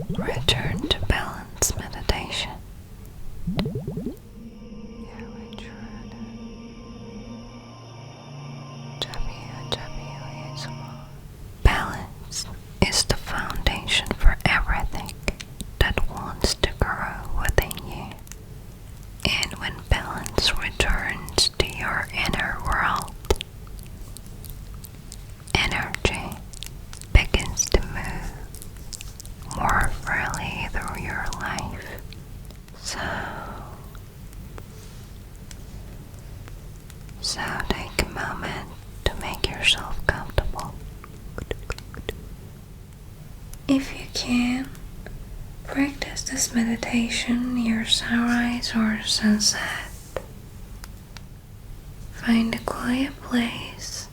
Return to balance meditation. WWSharona. Balance is the foundation for everything that wants to grow within you. And when balance returns to your inner world, energy begins to move more freely through your life. So take a moment to make yourself comfortable. If you can, practice this meditation near sunrise or sunset. Find a quiet place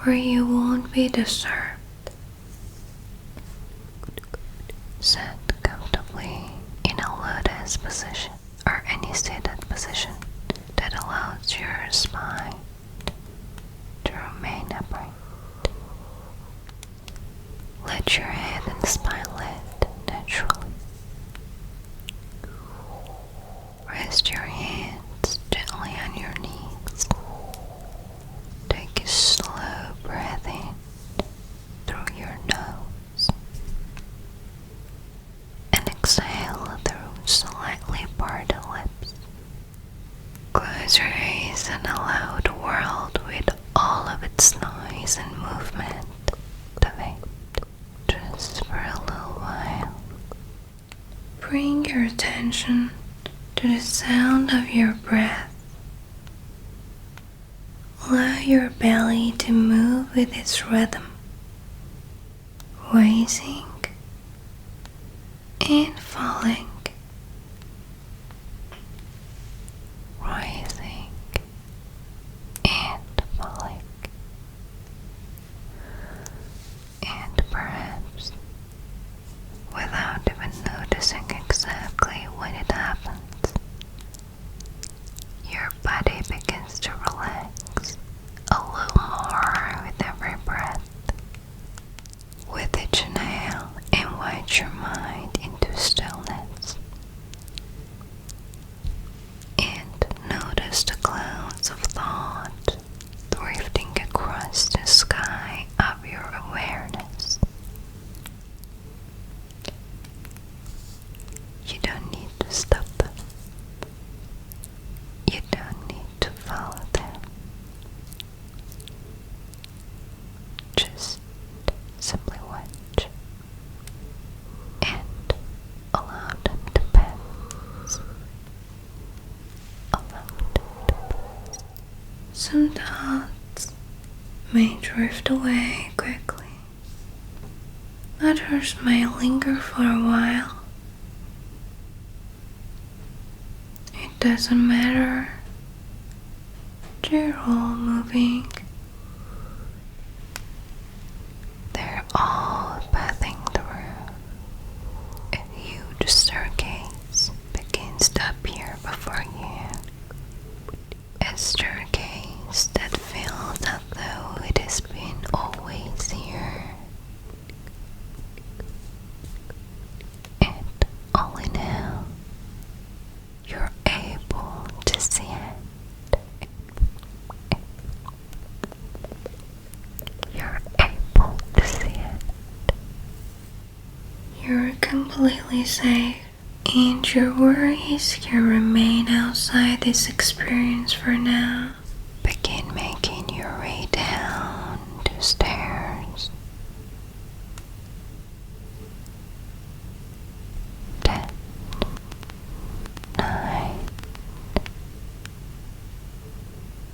where you won't be disturbed. Sit comfortably in a lotus position or any seated position that allows your spine to remain upright. Let your head and spine lift naturally. Rest your hands gently on your knees. Take a slow breath in through your nose and exhale through slightly parted lips. Close your eyes and allow the world with all of its noise and movement to fade just for a little while. Bring your attention to the sound of your breath. Allow your belly to move with its rhythm, rising and falling, rising and falling, and perhaps without even noticing exactly when it happens, your body begins to relax a little more with every breath. With each inhale, invite your mind into stillness and notice the clouds of thought drifting across the sky of your awareness. You don't need to stop them. You don't need to follow them. Just simply watch and allow them to pass. Allow them to pass. Some thoughts may drift away quickly. Others may linger for a while. It doesn't matter. They're all moving. They're all passing through. A huge staircase begins to appear before you. A staircase that feels as though it has been always here. And only now you're able to see it. You're able to see it. You're completely safe, and your worries can remain outside this experience for now. Begin making your way down the stairs. 10, 9,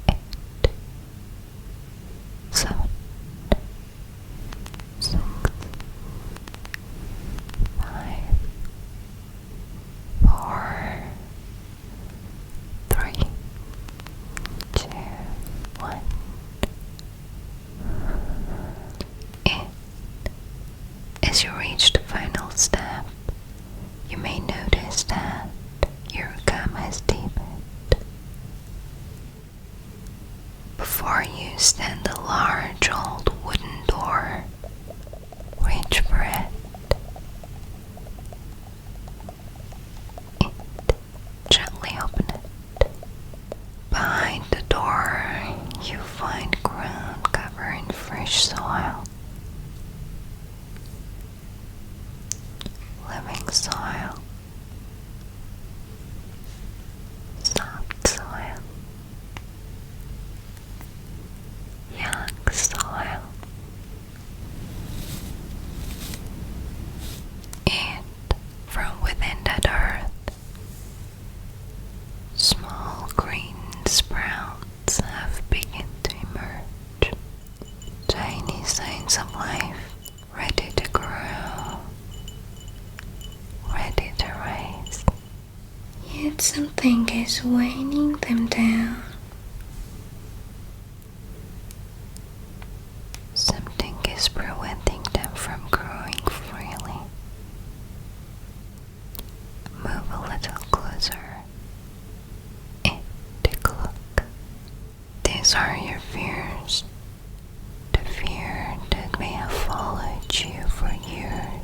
8, 7, 6, 5, 4, 3, 2, 1. And as you reach the final step, you may notice that your gum has deepened. Before you stand a large old wooden door. Reach for it soil, soft soil, young soil, and from within that earth, small green sprouts have begun to emerge, tiny signs of life ready to grow, ready to rise. Yet something is weighing them down. Something is preventing them from growing freely. Move a little closer and take a look. These are your fears. The fear that may have followed you for years.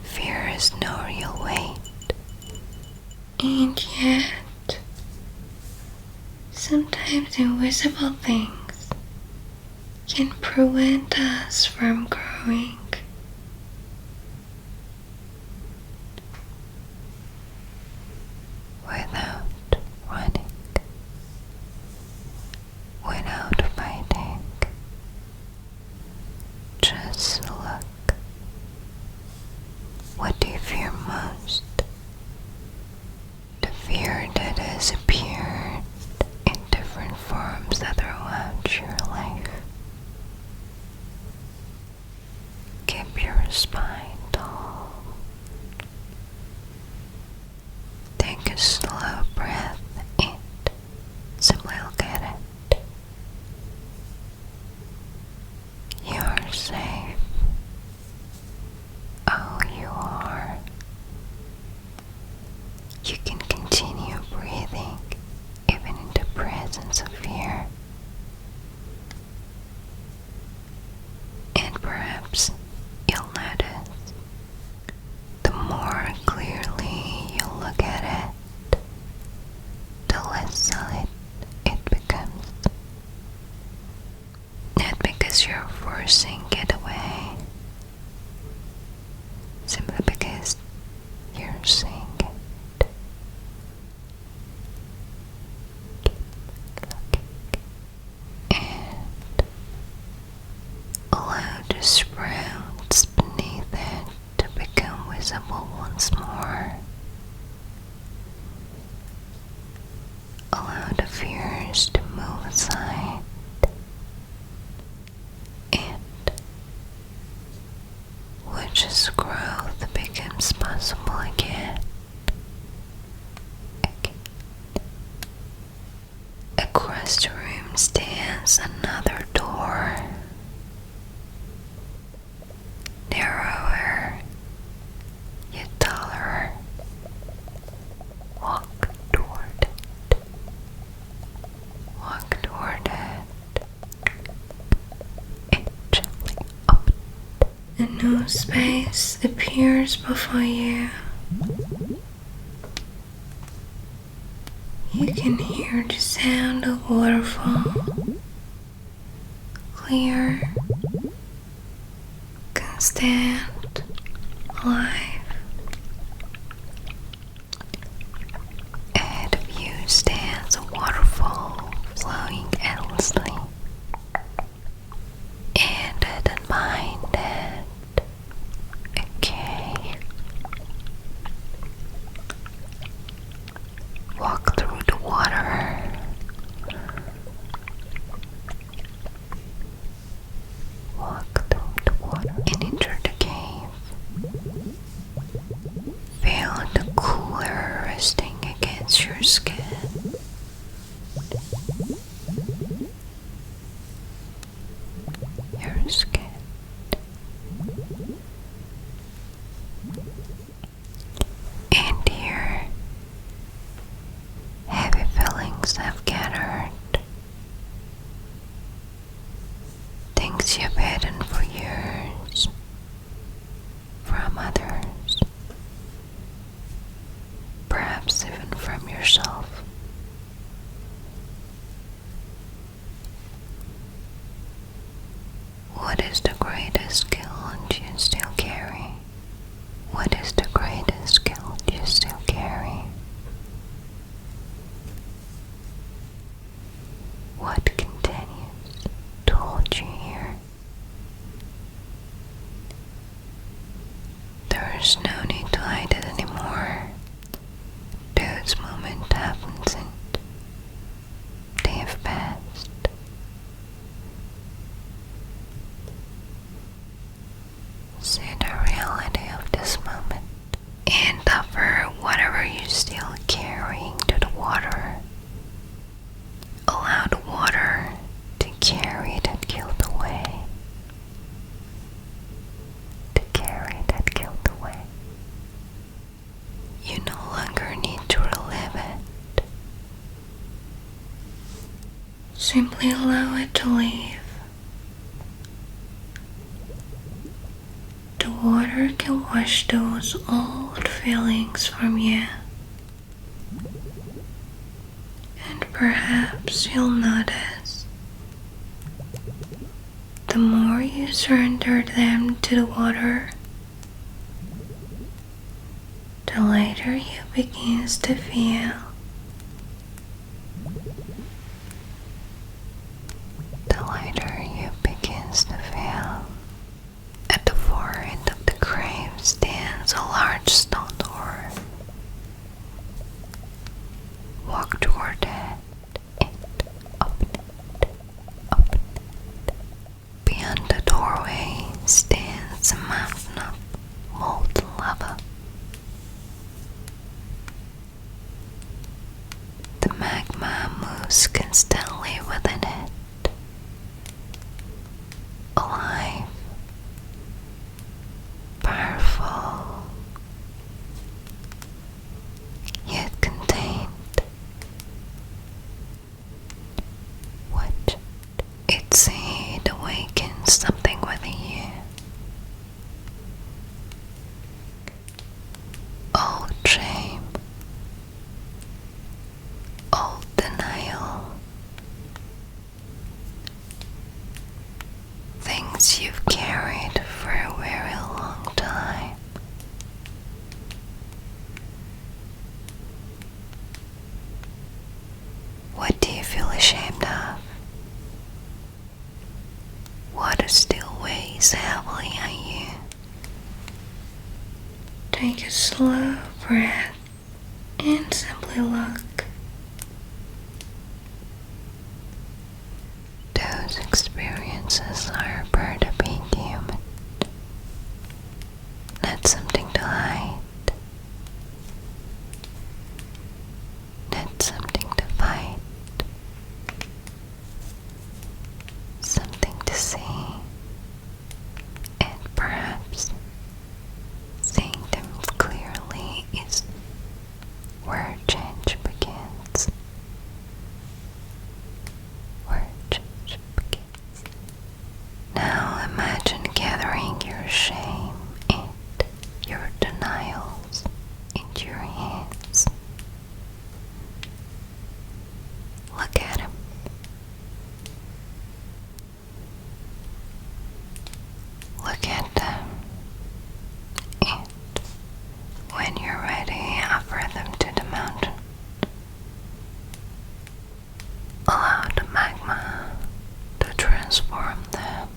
Fear has no real weight. And yet, sometimes invisible things can prevent us from growing. Without running, without fighting, just look. What do you fear most? The fear that has appeared in different forms throughout your life. Keep your spine tall. Take a slow breath and simply look at it. You're safe. Oh, you are. You can continue breathing even in the presence of fear. And perhaps you'll notice the more clearly you look at it, the less solid it becomes. Not because you're forcing it away, simply because you're seeing it. And allow the sprouts beneath it to become visible once more. Allow the fears to move aside and watch as growth becomes possible again. Across the room stands another door, narrower yet taller. Walk toward it. Walk toward it and gently open. A new space appears before you. You can hear the sound of waterfall. Clear, constant, alive. Ahead of you stands a waterfall flowing endlessly. And then behind it, a cave. Walk through the water. Walk through the water and enter the cave. is the greatest skill you still carry? What is the greatest skill you still carry? What continues to hold you here? There is no need to hide it anymore. Those moments happened and they have passed. See the reality of this moment and offer whatever you're still carrying to the water. Allow the water to carry that guilt away. To carry that guilt away. You no longer need to relive it. Simply allow it to leave. The water can wash those old feelings from you. And perhaps you'll notice the more you surrender them to the water, the lighter you begin to feel. The lighter you begin to feel. At the far end of the grave stands a large stone door. Walk toward it and open it, open it. Beyond the doorway stands a mountain of molten lava. The magma moves constantly within it, alive, powerful, yet contained. Watch it see it awakens something within you. Old shame, old denial, things you've carried for a very long time. What do you feel ashamed of? What still weighs heavily on you? Take a slow breath and simply look. Those experiences are a part of being human, not something to hide, not something to fight, something to see, and perhaps seeing them clearly is where change begins. Where change begins. Now imagine gathering your shame and your denials into your hands. Look at him. Look at them. And when you're ready, offer them to the mountain. Allow the magma to transform them,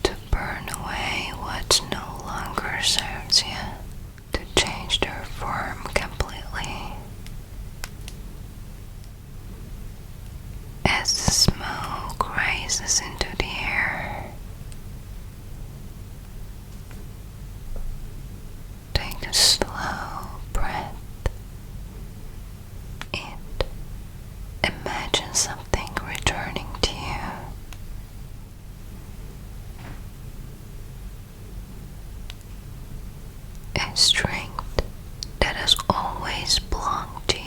to burn away what no longer serves you, to change their form completely. As the smoke rises into the air, take a slow breath and imagine something returning to you. A strength that has always belonged to you.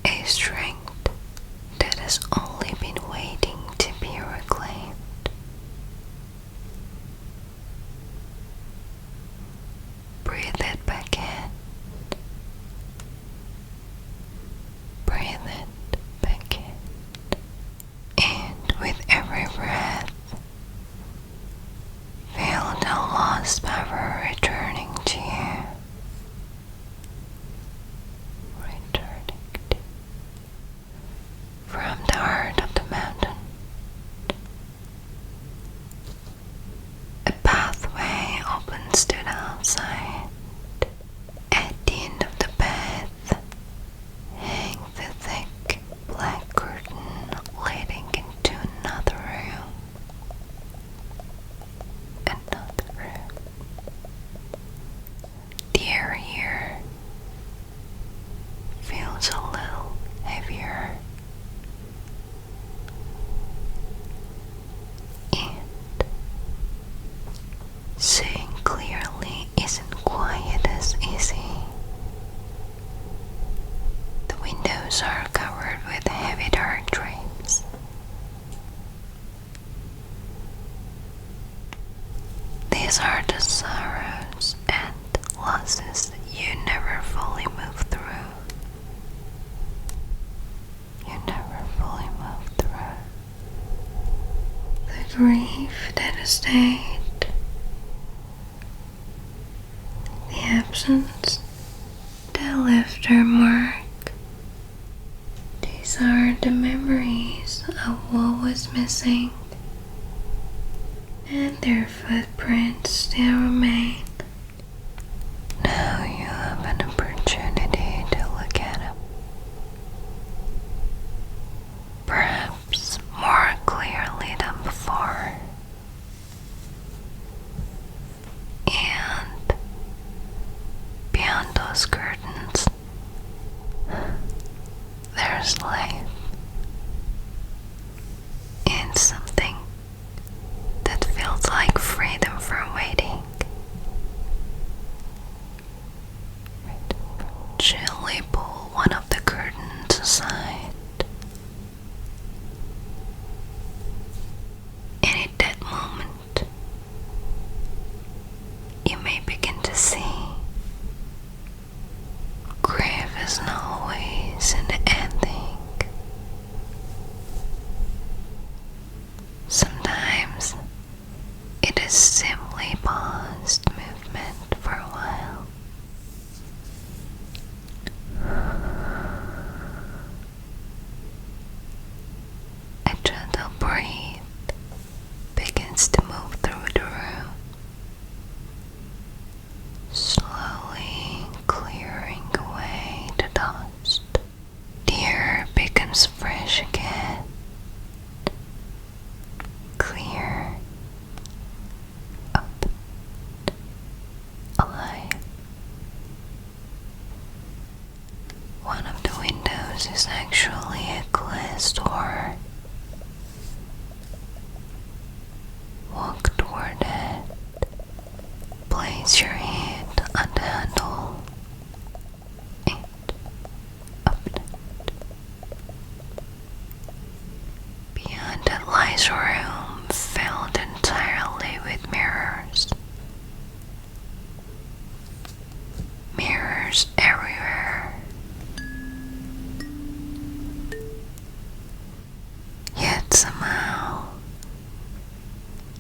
A strength that has only been waiting to be reclaimed. Breathe it back in. feels a little heavier, and seeing clearly isn't quite as easy. The windows are covered with heavy dark drapes. These are the sorrows and losses you never fully move through. You never fully move through. The grief that has stayed. The absence that left their mark. These are the memories of what was missing, and their footprints still remain. Now you have an opportunity to look at them, perhaps more clearly than before. And beyond those curtains, there's life. And something that feels like freedom from waiting. Gently pull one of the curtains aside. And at that moment, you may begin to see grief isn't always an ending. Sometimes it is simply paused movement for a while. A gentle breeze begins to move through the room, slowly clearing away the dust. The air becomes fresh again, clear, up, alive. One of the windows is actually a glass door. Walk toward it. Place your hand on the handle and open it. Beyond it lies a room filled entirely with mirrors. Mirrors everywhere. Yet somehow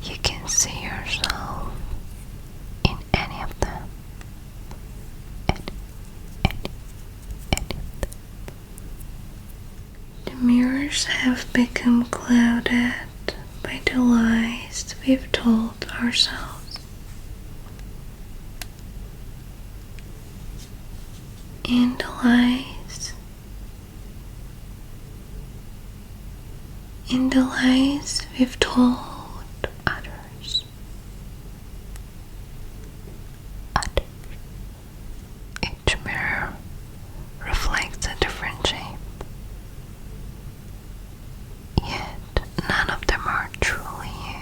you can see yourself in any of them. Any of them. The mirrors have become clouded by the lies we've told ourselves. And the lies. In the lies we've told others. Each mirror reflects a different shape. Yet none of them are truly you.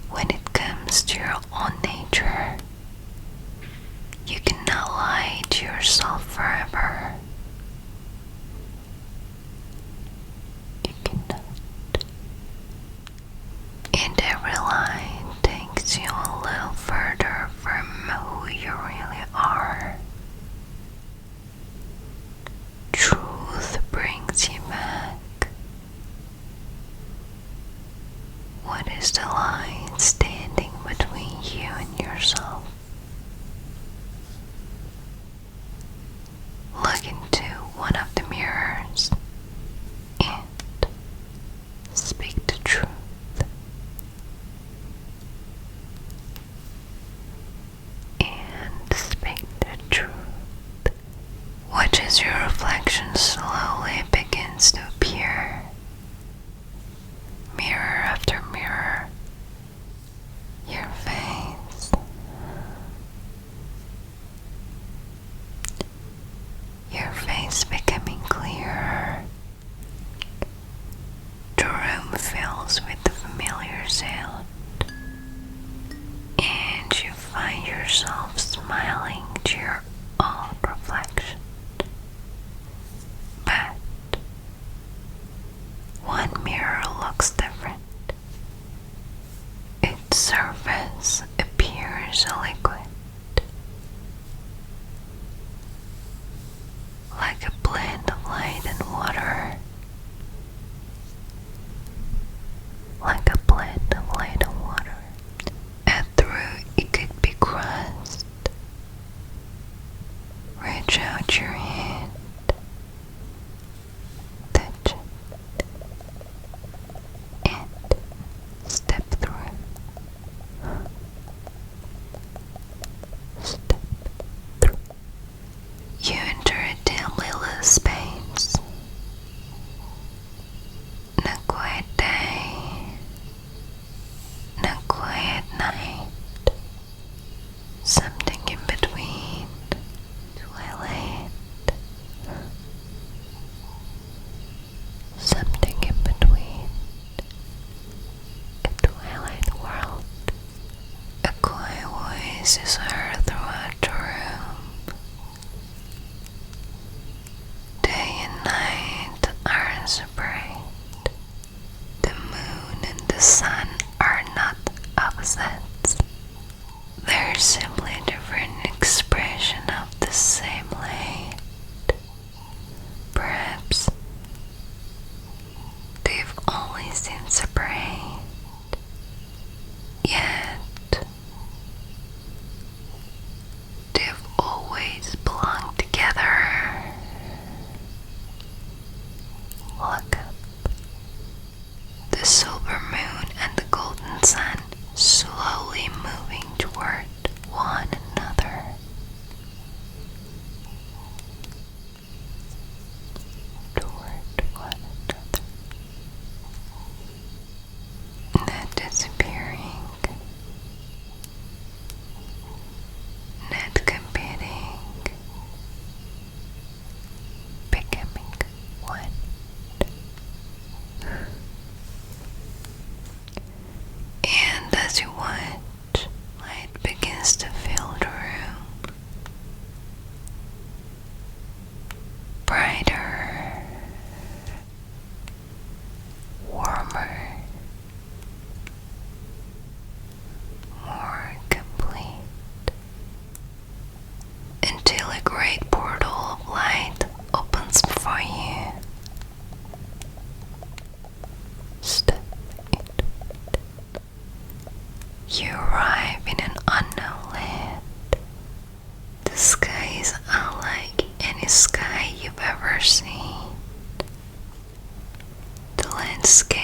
When it comes to your own nature, you cannot lie to yourself forever. You cannot. chases her throughout the room. Day and night are separate. The moon and the sun are not opposites. They're simply a different expression of the same light. Perhaps they've always been separate, yet they've always belonged together. Look up. The silver moon and the golden sun slowly moving toward one another. Toward one another. Not disappearing. Not competing. Becoming one. And as you watch, light begins to fill the room. Brighter, warmer, more complete, until a great portal of light opens before you. Step into it. You arrive in an unknown land. The sky is unlike any sky you've ever seen. The landscape